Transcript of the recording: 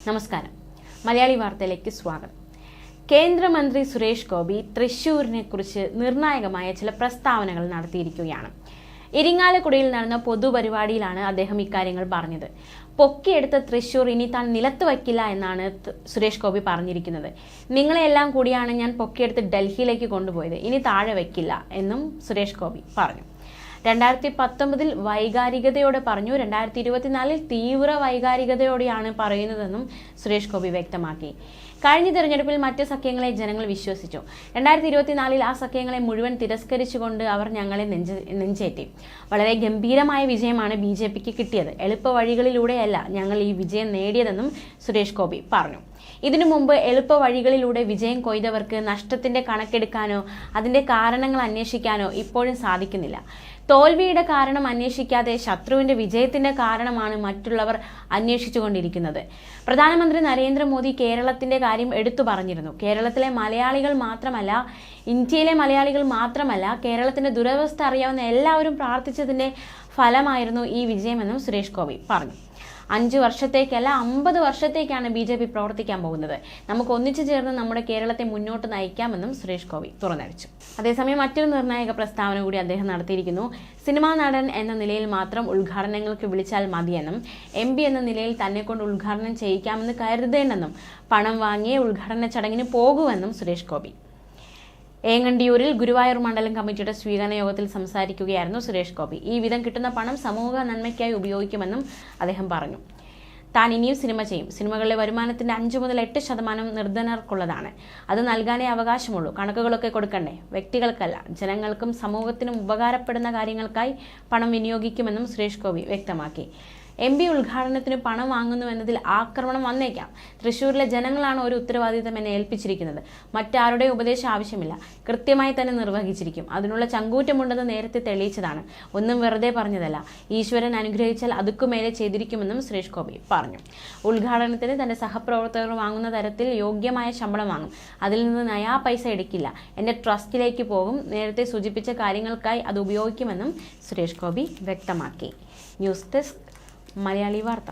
നമസ്കാരം. മലയാളി വാർത്തയിലേക്ക് സ്വാഗതം. കേന്ദ്രമന്ത്രി സുരേഷ് ഗോപി തൃശൂരിനെ കുറിച്ച് നിർണായകമായ ചില പ്രസ്താവനകൾ നടത്തിയിരിക്കുകയാണ്. ഇരിങ്ങാലക്കുടയിൽ നടന്ന പൊതുപരിപാടിയിലാണ് അദ്ദേഹം ഇക്കാര്യങ്ങൾ പറഞ്ഞത്. പൊക്കിയെടുത്ത തൃശൂർ ഇനി താൻ നിലത്ത് വയ്ക്കില്ല എന്നാണ് സുരേഷ് ഗോപി പറഞ്ഞിരിക്കുന്നത്. നിങ്ങളെല്ലാം കൂടിയാണ് ഞാൻ പൊക്കിയെടുത്ത് ഡൽഹിയിലേക്ക് കൊണ്ടുപോയത്, ഇനി താഴെ വയ്ക്കില്ല എന്നും സുരേഷ് ഗോപി പറഞ്ഞു. 2019 വൈകാരികതയോടെ പറഞ്ഞു, 2024 തീവ്ര വൈകാരികതയോടെയാണ് പറയുന്നതെന്നും സുരേഷ് ഗോപി വ്യക്തമാക്കി. കഴിഞ്ഞ തെരഞ്ഞെടുപ്പിൽ മറ്റ് സഖ്യങ്ങളെ ജനങ്ങൾ വിശ്വസിച്ചു. 2024 ആ സഖ്യങ്ങളെ മുഴുവൻ തിരസ്കരിച്ചുകൊണ്ട് അവർ ഞങ്ങളെ നെഞ്ചേറ്റി. വളരെ ഗംഭീരമായ വിജയമാണ് BJPക്ക് കിട്ടിയത്. എളുപ്പ വഴികളിലൂടെയല്ല ഞങ്ങൾ ഈ വിജയം നേടിയതെന്നും സുരേഷ് ഗോപി പറഞ്ഞു. ഇതിനു മുമ്പ് എളുപ്പ വഴികളിലൂടെ വിജയം കൊയ്തവർക്ക് നഷ്ടത്തിന്റെ കണക്കെടുക്കാനോ അതിന്റെ കാരണങ്ങൾ അന്വേഷിക്കാനോ ഇപ്പോഴും സാധിക്കുന്നില്ല. തോൽവിയുടെ കാരണം അന്വേഷിക്കാതെ ശത്രുവിന്റെ വിജയത്തിന്റെ കാരണമാണ് മറ്റുള്ളവർ അന്വേഷിച്ചുകൊണ്ടിരിക്കുന്നത്. പ്രധാനമന്ത്രി നരേന്ദ്രമോദി കേരളത്തിന്റെ കാര്യം എടുത്തു പറഞ്ഞിരുന്നു. കേരളത്തിലെ മലയാളികൾ മാത്രമല്ല, ഇന്ത്യയിലെ മലയാളികൾ മാത്രമല്ല, കേരളത്തിന്റെ ദുരവസ്ഥ അറിയാവുന്ന എല്ലാവരും പ്രാർത്ഥിച്ചതിന്റെ ഫലമായിരുന്നു ഈ വിജയമെന്നും സുരേഷ് ഗോപി പറഞ്ഞു. 5 വർഷത്തേക്കല്ല 50 വർഷത്തേക്കാണ് BJP പ്രവർത്തിക്കാൻ പോകുന്നത്. നമുക്ക് ഒന്നിച്ചു ചേർന്ന് നമ്മുടെ കേരളത്തെ മുന്നോട്ട് നയിക്കാമെന്നും സുരേഷ് ഗോപി തുറന്നടിച്ചു. അതേസമയം മറ്റൊരു നിർണായക പ്രസ്താവന കൂടി അദ്ദേഹം നടത്തിയിരിക്കുന്നു. സിനിമാ നടൻ എന്ന നിലയിൽ മാത്രം ഉദ്ഘാടനങ്ങൾക്ക് വിളിച്ചാൽ മതിയെന്നും MP എന്ന നിലയിൽ തന്നെ കൊണ്ട് ഉദ്ഘാടനം ചെയ്യിക്കാമെന്ന് കരുതേണ്ടെന്നും പണം വാങ്ങിയേ ഉദ്ഘാടന ചടങ്ങിന് പോകുമെന്നും സുരേഷ് ഗോപി. ഏങ്ങണ്ടിയൂരിൽ ഗുരുവായൂർ മണ്ഡലം കമ്മിറ്റിയുടെ സ്വീകരണ യോഗത്തിൽ സംസാരിക്കുകയായിരുന്നു സുരേഷ് ഗോപി. ഈ വിധം കിട്ടുന്ന പണം സമൂഹ നന്മയ്ക്കായി ഉപയോഗിക്കുമെന്നും അദ്ദേഹം പറഞ്ഞു. താൻ ഇനിയും സിനിമ ചെയ്യും. സിനിമകളിലെ വരുമാനത്തിന്റെ 5 മുതൽ 8% നിർധനർക്കുള്ളതാണ്. അത് നൽകാനേ അവകാശമുള്ളൂ. കണക്കുകളൊക്കെ കൊടുക്കണ്ടേ? വ്യക്തികൾക്കല്ല, ജനങ്ങൾക്കും സമൂഹത്തിനും ഉപകാരപ്പെടുന്ന കാര്യങ്ങൾക്കായി പണം വിനിയോഗിക്കുമെന്നും സുരേഷ് ഗോപി വ്യക്തമാക്കി. MP ഉദ്ഘാടനത്തിന് പണം വാങ്ങുന്നു എന്നതിൽ ആക്രമണം വന്നേക്കാം. തൃശ്ശൂരിലെ ജനങ്ങളാണ് ഒരു ഉത്തരവാദിത്തം എന്നെ ഏൽപ്പിച്ചിരിക്കുന്നത്. മറ്റാരുടെ ഉപദേശം ആവശ്യമില്ല. കൃത്യമായി തന്നെ നിർവഹിച്ചിരിക്കും. അതിനുള്ള ചങ്കൂറ്റമുണ്ടെന്ന് നേരത്തെ തെളിയിച്ചതാണ്. ഒന്നും വെറുതെ പറഞ്ഞതല്ല. ഈശ്വരൻ അനുഗ്രഹിച്ചാൽ അതുക്കുമേലെ ചെയ്തിരിക്കുമെന്നും സുരേഷ് ഗോപി പറഞ്ഞു. ഉദ്ഘാടനത്തിന് തന്റെ സഹപ്രവർത്തകർ വാങ്ങുന്ന തരത്തിൽ യോഗ്യമായ ശമ്പളം വാങ്ങും. അതിൽ നിന്ന് നയാ പൈസ എടുക്കില്ല. എന്റെ ട്രസ്റ്റിലേക്ക് പോകും. നേരത്തെ സൂചിപ്പിച്ച കാര്യങ്ങൾക്കായി അത് ഉപയോഗിക്കുമെന്നും സുരേഷ് ഗോപി വ്യക്തമാക്കി. ന്യൂസ് ഡെസ്ക് മലയാളി വാർത്ത.